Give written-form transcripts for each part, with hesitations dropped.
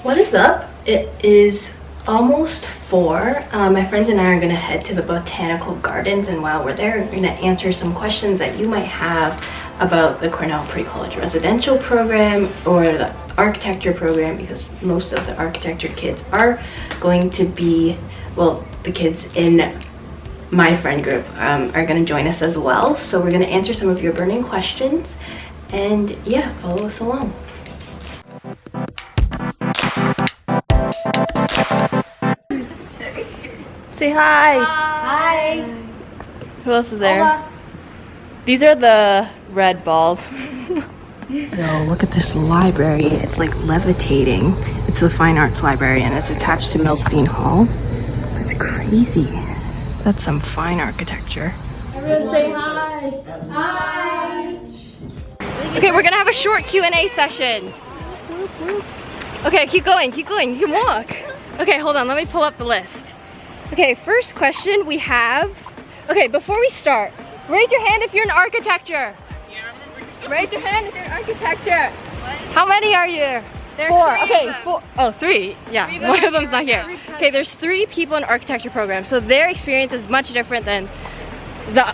What is up? It is almost 4. My friends and I are gonna head to the botanical gardens, and while we're there, we're gonna answer some questions that you might have about the Cornell Precollege residential program or the architecture program, because most of the architecture kids are going to be, well, the kids in my friend group are gonna join us as well. So we're gonna answer some of your burning questions, and yeah, follow us along. Say hi. Hi. Who else is there? Hola. These are the red balls. Yo, look at this library. It's like levitating. It's the Fine Arts Library and it's attached to Milstein Hall. It's crazy. That's some fine architecture. Everyone say hi. Hi. Okay, we're gonna have a short Q&A session. Okay, keep going, you can walk. Okay, hold on, let me pull up the list. Okay, first question we have. Okay, before we start, raise your hand if you're in architecture. Raise your hand if you're in architecture. How many are you? There's 4. 3 Okay, of them. 4. Oh, 3. Yeah, 3, one of them's not here. Okay, there's 3 people in architecture program, so their experience is much different than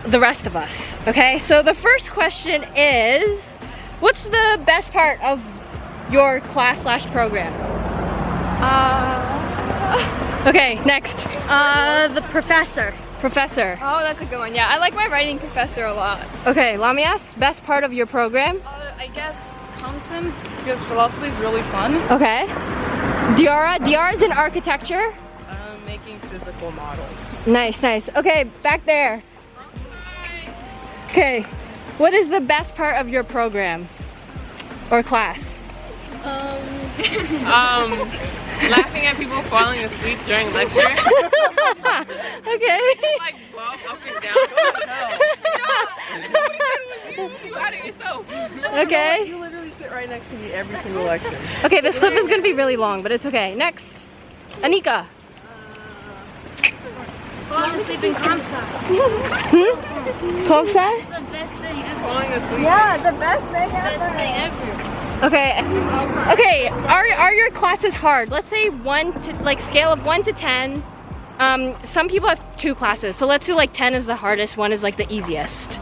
the rest of us. Okay, so the first question is, what's the best part of your class/program? Okay, next. The professor. Professor. Oh, that's a good one. Yeah, I like my writing professor a lot. Okay, Lamias, best part of your program? I guess contents, because philosophy is really fun. Okay. Diarra's in architecture. Making physical models. Nice, nice. Okay, back there. Okay, what is the best part of your program or class? Laughing at people falling asleep during lecture. Okay. Like bob up and down. You out of yourself. Okay. You literally sit right next to me every single lecture. Okay, this clip is gonna be really long, but it's okay. Next, Anika. Falling asleep in comp sci. Comp sci? The best thing ever. Falling asleep. Yeah, the best thing ever. Best thing ever. Okay. Okay. Are your classes hard? Let's say scale of 1 to 10. Some people have 2 classes, so let's do like 10 is the hardest, 1 is like the easiest.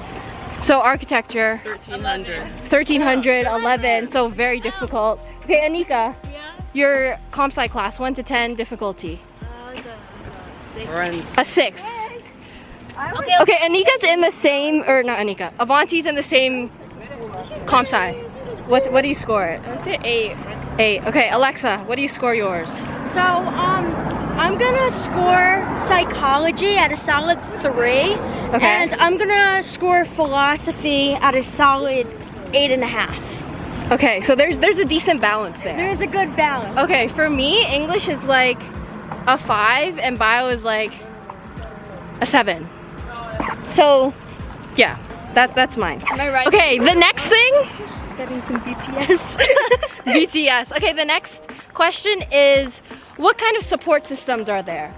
So architecture. 1300. 1300, 11, so very difficult. Okay, Anika. Yeah. Your comp sci class, 1 to 10 difficulty. Friends. A 6. Okay. Okay, Anika's in the same, or not Anika. Avanti's in the same comp sci. What do you score it? I'd say 8. 8. Okay, Alexa, what do you score yours? So, I'm gonna score psychology at a solid 3. Okay. And I'm gonna score philosophy at a solid 8.5. Okay, so there's a decent balance there. There's a good balance. Okay, for me, English is like a 5 and bio is like a 7. So, yeah, that's mine. Am I right? Okay, the next thing. Getting some BTS. BTS. Okay, the next question is, what kind of support systems are there?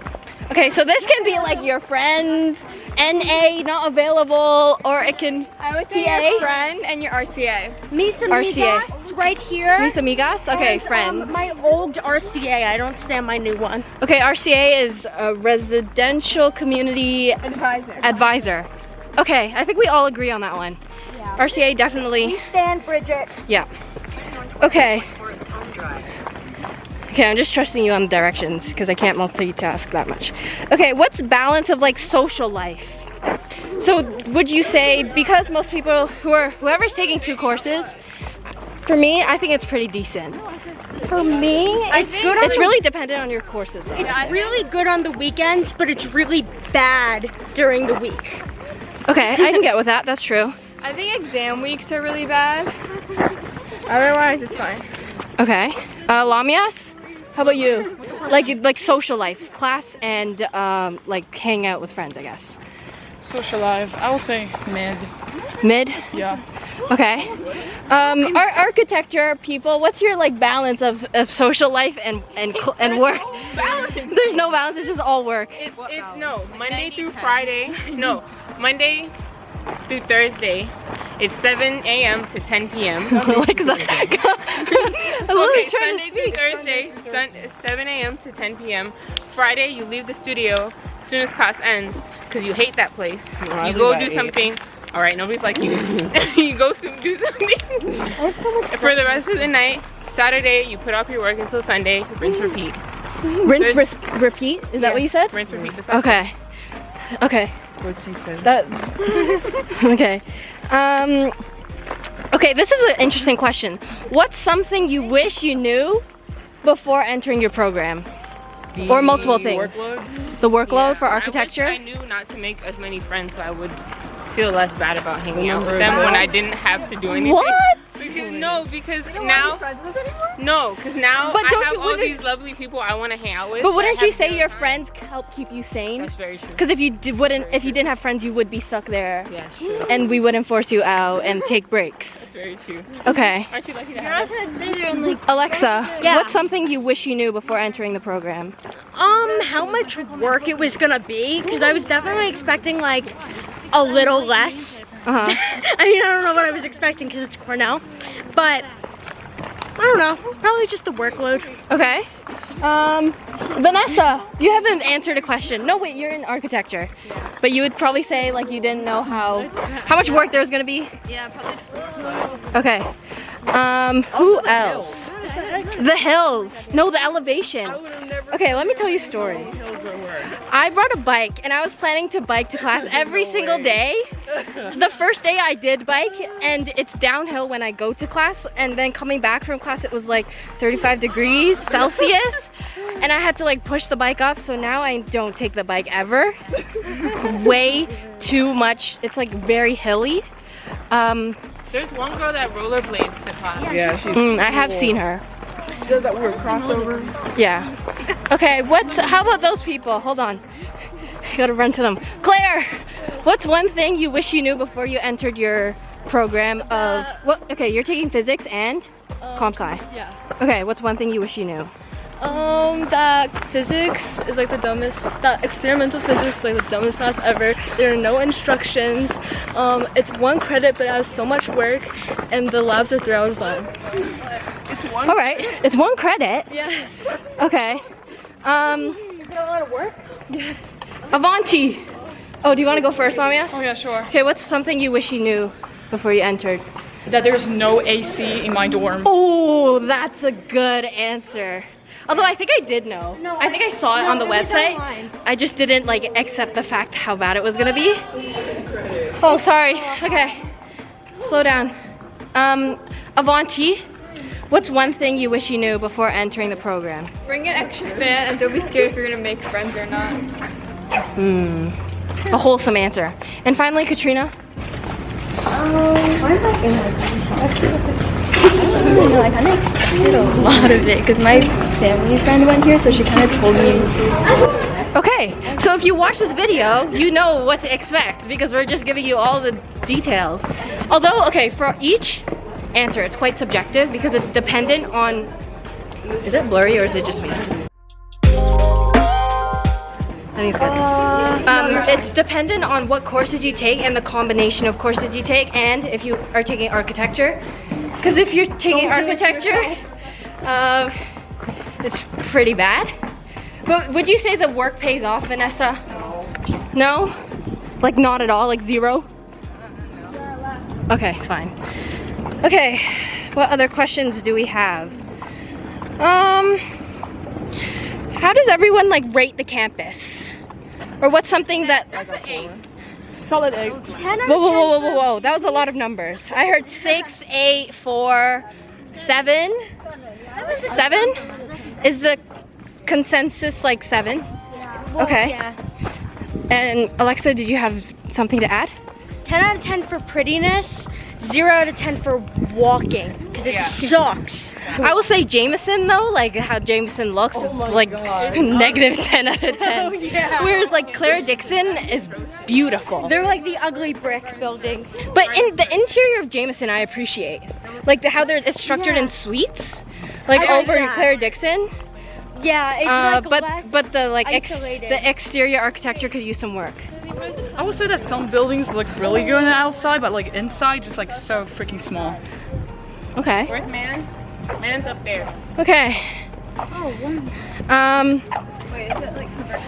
Okay, so this can be like your friends, NA not available, or it can I would say TA? your friend and your RCA. Mis RCA. amigas right here. Mis amigas? Okay, And, friends. my old RCA. I don't stand my new one. Okay, RCA is a residential community advisor. Okay, I think we all agree on that one. Yeah. RCA definitely, Stand Bridget. yeah. Okay. Okay, I'm just trusting you on the directions because I can't multitask that much. Okay, what's balance of like social life? So would you say, because most people whoever's taking 2 courses, for me, I think it's pretty decent. For me, it's good on It's really dependent on your courses though. It's really good on the weekends, but it's really bad during the week. Okay, I can get with that, that's true. I think exam weeks are really bad. Otherwise, it's fine. Okay, Lamias, how about you? Like social life, class and like hang out with friends, I guess. Social life. I will say mid. Mid? Yeah. Okay. Our architecture people, what's your like balance of social life and work? Balance. There's no balance, it's just all work. It's no Monday through Friday. No, Monday through Thursday It's 7 a.m. to 10 p.m. Alexa. Okay, Sunday to Thursday, 7 a.m. to 10 p.m. Friday, you leave the studio as soon as class ends because you hate that place. You go do something. All right, nobody's like you. You go do something. For the rest of the night, Saturday, you put off your work until Sunday. Rinse, repeat. Rinse, repeat? Is that what you said? Rinse, repeat. Okay. Okay. What she said. Okay. Okay, this is an interesting question. What's something you wish you knew before entering your program? Or multiple things. Workload? The workload for architecture? I knew not to make as many friends so I would feel less bad about hanging out with them when I didn't have to do anything. What? Because now I have all these lovely people I want to hang out with. But wouldn't you say your friends help keep you sane? That's very true. Because if you didn't have friends, you would be stuck there. Yeah, it's true. And we wouldn't force you out and take breaks. That's very true. Okay. Aren't you lucky to have us? Alexa, what's something you wish you knew before entering the program? How much work it was gonna be? Because I was definitely expecting like a little less. I mean, I don't know what I was expecting because it's Cornell, but I don't know. Probably just the workload. Okay. Vanessa, you haven't answered a question. No, wait, you're in architecture. But you would probably say like you didn't know how much work there was gonna be? Yeah, probably just the workload. Okay. Who else? The hills. No, the elevation. Okay, let me tell you a story. I brought a bike and I was planning to bike to class every single day. The first day I did bike and it's downhill when I go to class, and then coming back from class it was like 35 degrees Celsius and I had to like push the bike up, so now I don't take the bike ever. Way too much. It's like very hilly. There's one girl that rollerblades to class. Yeah, she's I have seen her. She does that weird crossover. Yeah. Okay, how about those people? Hold on. I gotta run to them. Claire, what's one thing you wish you knew before you entered your program of, okay, you're taking physics and comp sci. Yeah. Okay, what's one thing you wish you knew? That physics is like the dumbest, that experimental physics is like the dumbest class ever. There are no instructions. It's 1 credit, but it has so much work, and the labs are 3 hours long. All right, it's 1 credit. Yes. Okay. Is that a lot of work? Yeah. Avanti. Oh, do you want to go first, Lamias? Oh yeah, sure. Okay, what's something you wish you knew before you entered? That there's no AC in my dorm. Oh, that's a good answer. Although I think I did know. I think I saw it on the website. I just didn't like accept the fact how bad it was gonna be. Oh, sorry. Okay, slow down. Avanti, what's one thing you wish you knew before entering the program? Bring an extra fan and don't be scared if you're gonna make friends or not. A wholesome answer. And finally, Katrina. Why am I in I kind of expected a lot of it because my family friend went here, so she kind of told me. Okay, so if you watch this video, you know what to expect because we're just giving you all the details. Although, okay, for each answer, it's quite subjective because it's dependent on, is it blurry or is it just me? I think it's good. It's dependent on what courses you take and the combination of courses you take, and if you are taking architecture. Because if you're taking architecture, it's pretty bad. But would you say the work pays off, Vanessa? No? Like not at all, like 0? Okay, fine. Okay, what other questions do we have? How does everyone like rate the campus? Or what's something that... Solid 8. Whoa, that was a lot of numbers. I heard 6, 8, 4, 7. 7? Is the consensus like 7? Okay. Yeah. And Alexa, did you have something to add? 10 out of 10 for prettiness, 0 out of 10 for walking, because it sucks. I will say Jameson though, like how Jameson looks, is like negative 10 out of 10. Whereas like Clara Dixon is beautiful. They're like the ugly brick buildings. But in the interior of Jameson, I appreciate. Like how it's structured in suites, like over in Clara Dixon. Yeah, it's like but the like isolated. the exterior architecture could use some work. I would say that some buildings look really good on the outside, but like inside, just like so freaking small. Okay. Where's Man? Man's up there. Okay.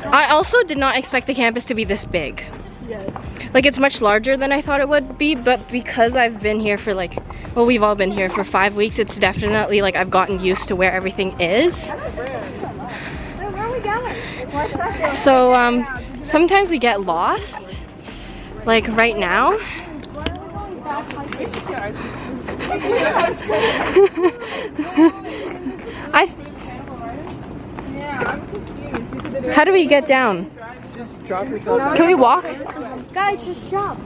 I also did not expect the campus to be this big. Yes. Like it's much larger than I thought it would be, but because I've been here for like, well, we've all been here for 5 weeks, it's definitely like I've gotten used to where everything is. So sometimes we get lost, like right now. How do we get down? Just drop yourself. Can we walk? Guys, just jump.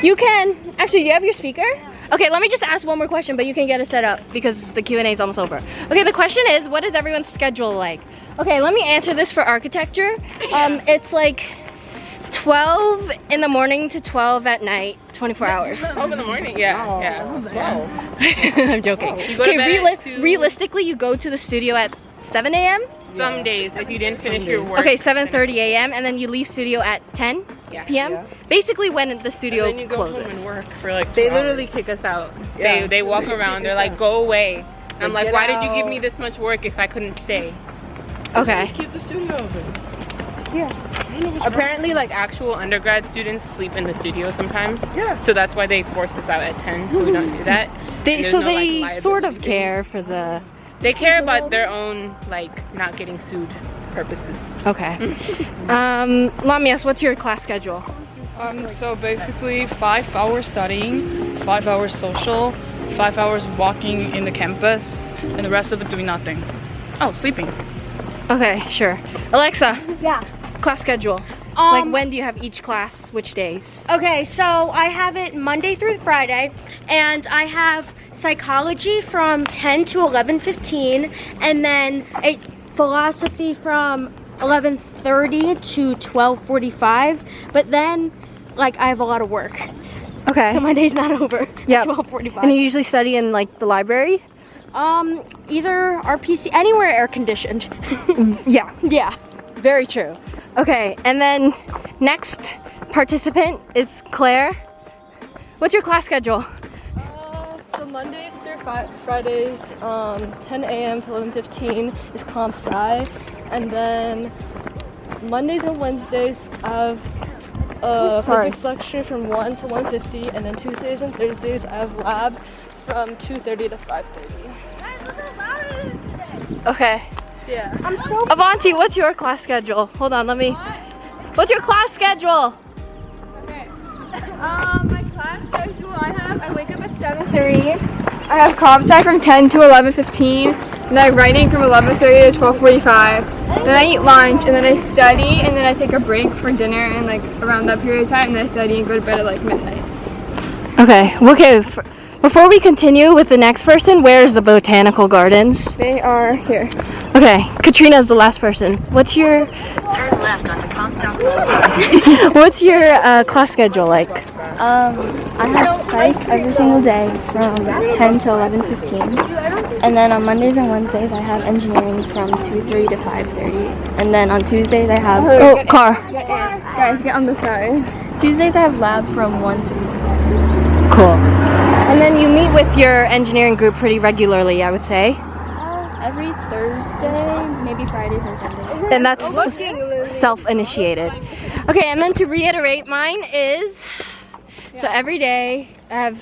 You can. Actually, do you have your speaker? Okay, let me just ask one more question, but you can get it set up because the Q&A is almost over. Okay, the question is, what is everyone's schedule like? Okay, let me answer this for architecture. It's like 12 in the morning to 12 at night, 24 hours. 12 in the morning? Yeah. Oh, Yeah. I'm joking. You go to bed at 2. Realistically, you go to the studio at 7 a.m.? Some days, if you didn't finish your work. Okay, 7:30 a.m. and then you leave studio at 10 p.m. Yeah. Basically when the studio And then you go closes. home and work for like 2 They hours. literally kick us out. Yeah. They walk around, they're like, go away. I'm like, get why did you give out. me this much work if I couldn't stay? Okay. Just keep the studio open. Apparently, like, actual undergrad students sleep in the studio sometimes. Yeah. So that's why they forced us out at 10, so we don't do that. And there's So no, like, they sort of liability. care for the... They care about their own, like, not getting sued purposes. Okay. Let me ask, what's your class schedule? So basically 5 hours studying, 5 hours social, 5 hours walking in the campus, and the rest of it doing nothing. Oh, sleeping. Okay, sure. Alexa, Yeah. class schedule. Like when do you have each class, which days? Okay, so I have it Monday through Friday, and I have psychology from 10 to 11:15, and then a philosophy from 11:30 to 12:45. But then, like, I have a lot of work, Okay. so my day's not over. Yeah. 12:45. And you usually study in like the library? Either RPC, anywhere air conditioned. Yeah. Yeah. Very true. Okay, and then next participant is Claire. What's your class schedule? So Mondays through Fridays, 10 a.m. to 11:15 is comp sci, and then Mondays and Wednesdays I have a physics lecture from 1 to 1:50, and then Tuesdays and Thursdays I have lab from 2:30 to 5:30. Okay. Yeah. Avanti, what's your class schedule? Hold on, let me... What's your class schedule? Okay. My class schedule I wake up at 7:30. I have comp sci from 10 to 11:15. And I have writing from 11:30 to 12:45. Then I eat lunch and then I study and then I take a break for dinner and like around that period of time and then I study and go to bed at like midnight. Okay, before we continue with the next person, where's the botanical gardens? They are here. Okay, Katrina is the last person. What's your... Turn left on the Comstock What's your class schedule like? I have psych every single day from 10 to 11:15, and then on Mondays and Wednesdays I have engineering from 2:30 to 5:30, and then on Tuesdays I have Car. guys get on the side. Tuesdays I have lab from 1 to 4. Cool. And then you meet with your engineering group pretty regularly, I would say. Every Thursday, maybe Fridays and Sundays. And that's self-initiated. Okay, and then to reiterate, mine is... So every day I have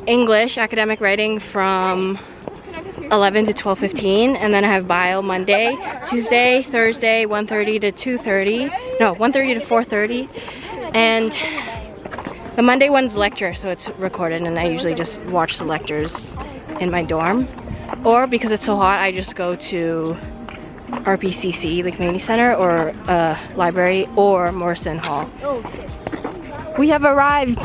English, academic writing from 11 to 12:15, and then I have bio Monday, Tuesday, Thursday, 1:30 to 2:30. No, 1:30 to 4:30. And the Monday one's lecture, so it's recorded, and I usually just watch the lectures in my dorm. Or because it's so hot, I just go to RPCC, the community center, or library, or Morrison Hall. We have arrived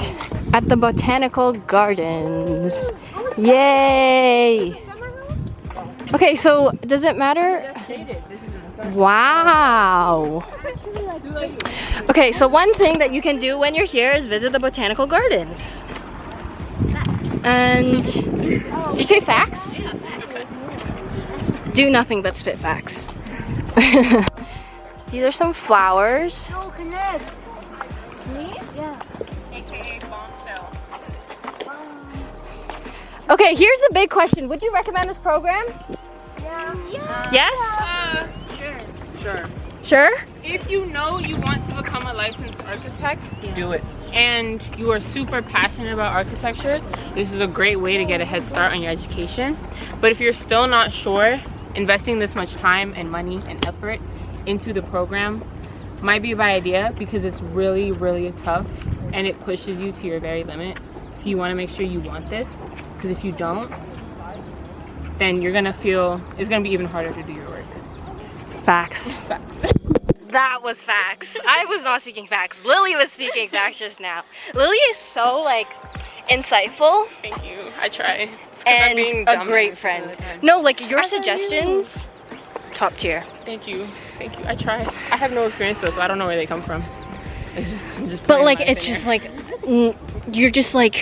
at the botanical gardens. Yay! Okay, so does it matter? Wow. Okay, so one thing that you can do when you're here is visit the botanical gardens. And did you say facts? Do nothing but spit facts. These are some flowers. No, connect. Me? Yeah. Okay, here's the big question. Would you recommend this program? Yeah. Yes? Sure. Sure? If you know you want to become a licensed architect, Do it. and you are super passionate about architecture, this is a great way to get a head start on your education. But if you're still not sure, investing this much time and money and effort into the program might be a bad idea, because it's really, really tough and it pushes you to your very limit. So you want to make sure you want this, because if you don't, then you're gonna feel it's gonna be even harder to do your work. Facts. Facts. That was facts. I was not speaking facts. Lily was speaking facts just now. Lily is so like insightful. Thank you. I try. And a great friend. No, like your suggestions, top tier. Thank you. Thank you. I try. I have no experience though, so I don't know where they come from. I'm just But like it's just like you're just like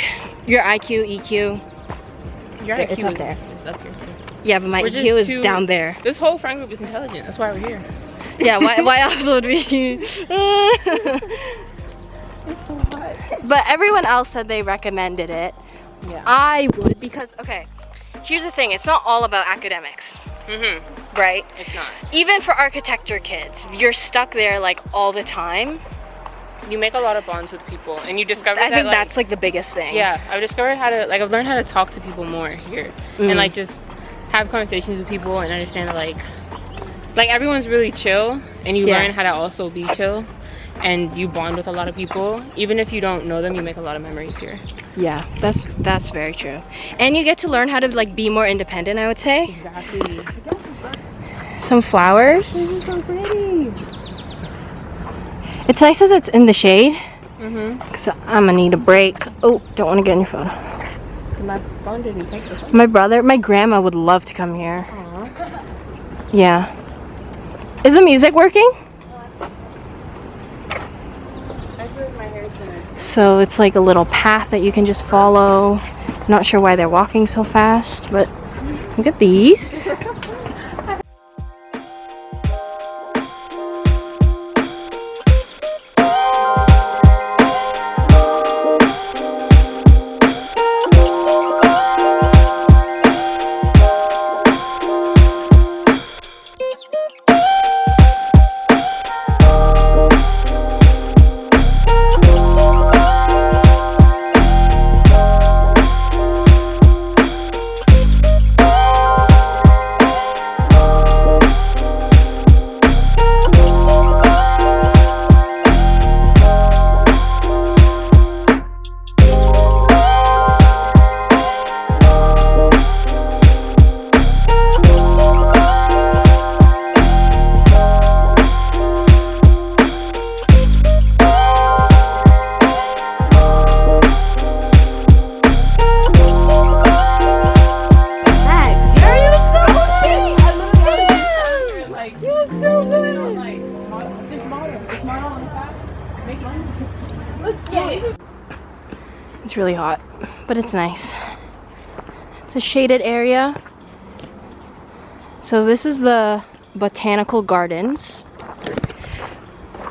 your IQ, EQ. your it's IQ up there. is up here too. Yeah, but my We're just EQ is too- down there. This whole friend group is intelligent. That's why we're here. Yeah, why else would we? But everyone else said they recommended it. Yeah. I would, because okay, here's the thing, it's not all about academics, right? It's not. Even for architecture kids, you're stuck there like all the time. You make a lot of bonds with people, and you discover I that, think like, that's like the biggest thing. yeah, I've discovered how to, like, I've learned how to talk to people more here, and like just have conversations with people and understand that like everyone's really chill, and you learn how to also be chill, and you bond with a lot of people. Even if you don't know them, you make a lot of memories here. Yeah, that's very true. And you get to learn how to like be more independent, I would say. Exactly. Some flowers. This is so pretty. It's nice as it's in the shade. Cause I'm gonna need a break. Oh, don't want to get in your photo. My phone didn't take this. My grandma would love to come here. Yeah. Is the music working? So it's like a little path that you can just follow. Not sure why they're walking so fast, but look at these. It's really hot, but it's nice. It's a shaded area. So this is the botanical gardens.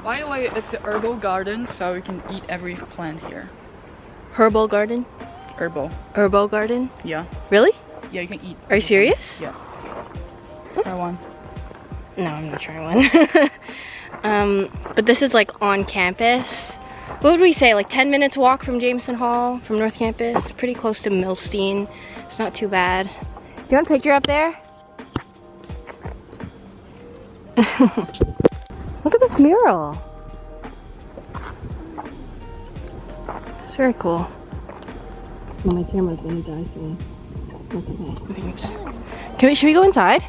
By the way, it's the herbal garden, so you can eat every plant here. Herbal garden? Herbal. Herbal garden? Yeah. Really? Yeah, you can eat. Are you serious? Yeah. Try one. No, I'm not trying one. But this is like on campus. What would we say, like 10 minutes walk from Jameson Hall, from North Campus? Pretty close to Millstein. It's not too bad. Do you want a picture up there? Look at this mural. It's very cool. Well, my camera's gonna die soon. That's okay. Should we go inside?